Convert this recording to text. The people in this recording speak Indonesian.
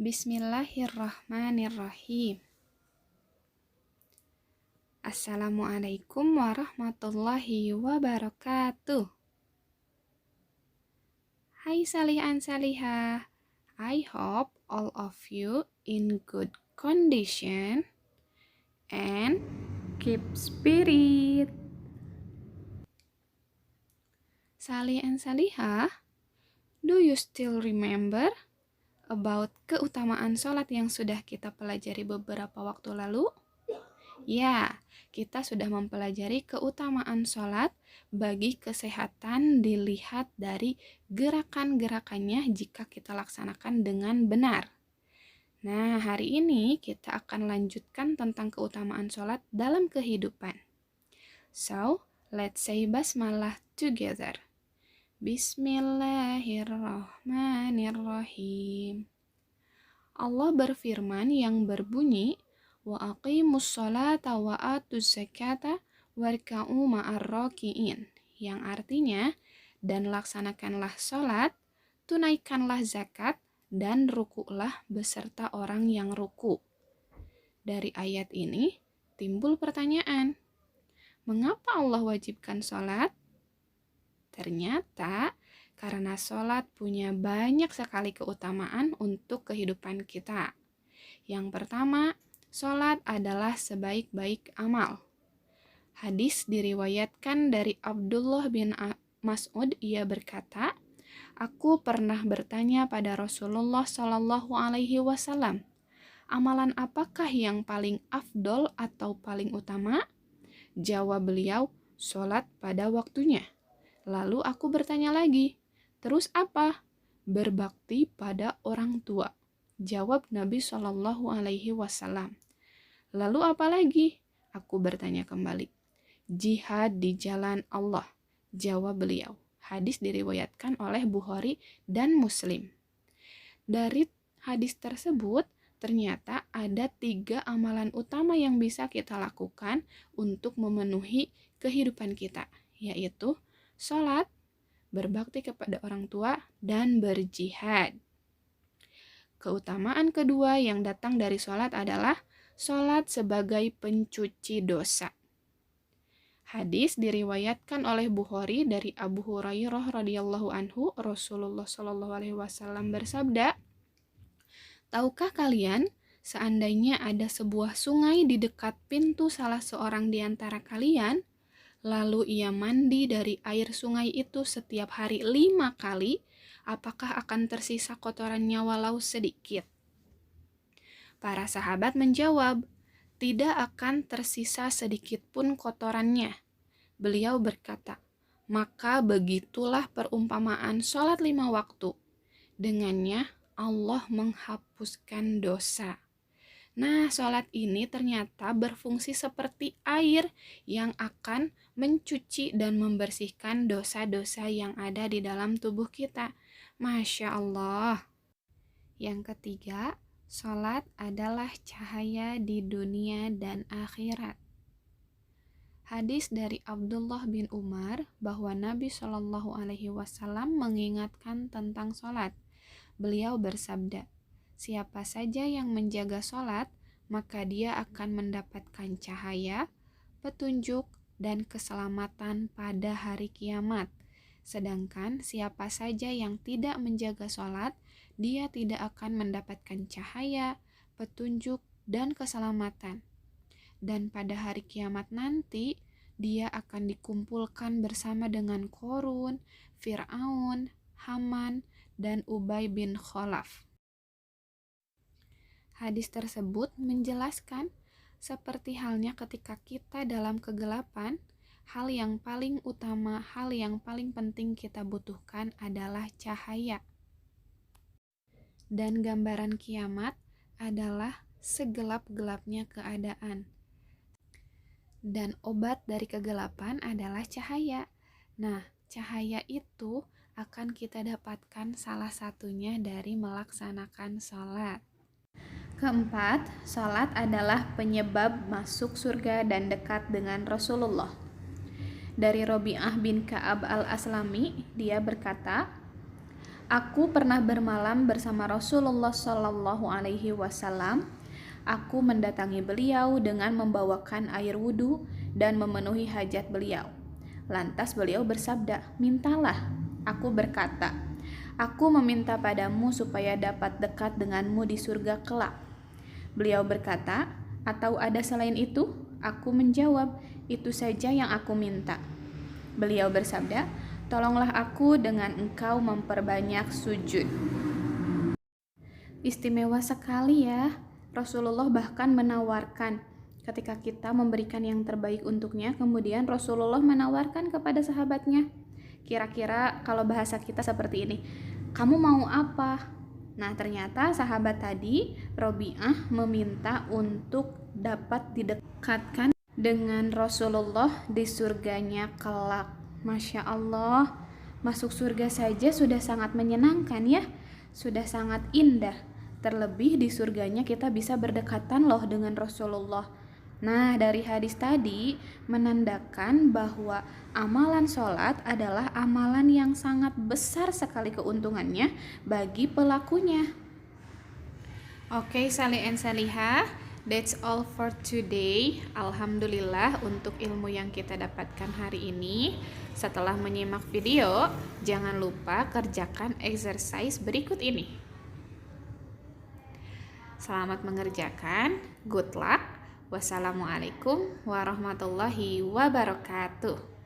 Bismillahirrahmanirrahim. Assalamualaikum warahmatullahi wabarakatuh. Hai salihan salihah, I hope all of you in good condition and keep spirit. Salihan salihah, do you still remember about keutamaan sholat yang sudah kita pelajari beberapa waktu lalu? Ya, kita sudah mempelajari keutamaan sholat bagi kesehatan dilihat dari gerakan-gerakannya jika kita laksanakan dengan benar. Nah, hari ini kita akan lanjutkan tentang keutamaan sholat dalam kehidupan. So, let's say basmalah together. Bismillahirrahmanirrahim. Allah berfirman yang berbunyi, wa aqimus sholata wa atuz zakata warka'u ma'ar raki'in, yang artinya, dan laksanakanlah sholat, tunaikanlah zakat, dan rukuklah beserta orang yang ruku. Dari ayat ini timbul pertanyaan, mengapa Allah wajibkan sholat? Ternyata karena sholat punya banyak sekali keutamaan untuk kehidupan kita. Yang pertama, sholat adalah sebaik-baik amal. Hadis diriwayatkan dari Abdullah bin Mas'ud, ia berkata, aku pernah bertanya pada Rasulullah Shallallahu Alaihi Wasallam, amalan apakah yang paling afdol atau paling utama? Jawab beliau, sholat pada waktunya. Lalu aku bertanya lagi, terus apa? Berbakti pada orang tua. Jawab Nabi Shallallahu Alaihi Wasallam. Lalu apa lagi? Aku bertanya kembali. Jihad di jalan Allah. Jawab beliau. Hadis diriwayatkan oleh Bukhari dan Muslim. Dari hadis tersebut, ternyata ada 3 amalan utama yang bisa kita lakukan untuk memenuhi kehidupan kita, yaitu sholat, berbakti kepada orang tua, dan berjihad. Keutamaan kedua yang datang dari sholat adalah sholat sebagai pencuci dosa. Hadis diriwayatkan oleh Bukhari dari Abu Hurairah radhiyallahu anhu, Rasulullah shallallahu alaihi wasallam bersabda, tahukah kalian, seandainya ada sebuah sungai di dekat pintu salah seorang di antara kalian, lalu ia mandi dari air sungai itu setiap hari 5 kali, apakah akan tersisa kotorannya walau sedikit? Para sahabat menjawab, tidak akan tersisa sedikit pun kotorannya. Beliau berkata, maka begitulah perumpamaan sholat 5 waktu. Dengannya Allah menghapuskan dosa. Nah, sholat ini ternyata berfungsi seperti air yang akan mencuci dan membersihkan dosa-dosa yang ada di dalam tubuh kita. Masya Allah. Yang ketiga, sholat adalah cahaya di dunia dan akhirat. Hadis dari Abdullah bin Umar bahwa Nabi Shallallahu Alaihi Wasallam mengingatkan tentang sholat. Beliau bersabda, siapa saja yang menjaga sholat, maka dia akan mendapatkan cahaya, petunjuk, dan keselamatan pada hari kiamat. Sedangkan siapa saja yang tidak menjaga sholat, dia tidak akan mendapatkan cahaya, petunjuk, dan keselamatan. Dan pada hari kiamat nanti, dia akan dikumpulkan bersama dengan Qorun, Fir'aun, Haman, dan Ubay bin Khalaf. Hadis tersebut menjelaskan seperti halnya ketika kita dalam kegelapan, hal yang paling utama, hal yang paling penting kita butuhkan adalah cahaya. Dan gambaran kiamat adalah segelap-gelapnya keadaan. Dan obat dari kegelapan adalah cahaya. Nah, cahaya itu akan kita dapatkan salah satunya dari melaksanakan sholat. Keempat, sholat adalah penyebab masuk surga dan dekat dengan Rasulullah. Dari Robi'ah bin Ka'ab al-Aslami, dia berkata, Aku pernah bermalam bersama Rasulullah Shallallahu Alaihi Wasallam. Aku mendatangi beliau dengan membawakan air wudhu dan memenuhi hajat beliau. Lantas beliau bersabda, "Mintalah." Aku berkata, "Aku meminta padamu supaya dapat dekat denganmu di surga kelak." Beliau berkata, "Atau ada selain itu?" Aku menjawab, "Itu saja yang aku minta." Beliau bersabda, "Tolonglah aku dengan engkau memperbanyak sujud." Istimewa sekali ya. Rasulullah bahkan menawarkan ketika kita memberikan yang terbaik untuknya, kemudian Rasulullah menawarkan kepada sahabatnya. Kira-kira kalau bahasa kita seperti ini, "Kamu mau apa?" Nah, ternyata sahabat tadi, Robi'ah, meminta untuk dapat didekatkan dengan Rasulullah di surganya kelak. Masya Allah, masuk surga saja sudah sangat menyenangkan ya, sudah sangat indah. Terlebih di surganya kita bisa berdekatan loh dengan Rasulullah. Nah, dari hadis tadi menandakan bahwa amalan sholat adalah amalan yang sangat besar sekali keuntungannya bagi pelakunya. Oke, Salih and Salihah, that's all for today. Alhamdulillah untuk ilmu yang kita dapatkan hari ini. Setelah menyimak video, jangan lupa kerjakan exercise berikut ini. Selamat mengerjakan. Good luck. Wassalamualaikum warahmatullahi wabarakatuh.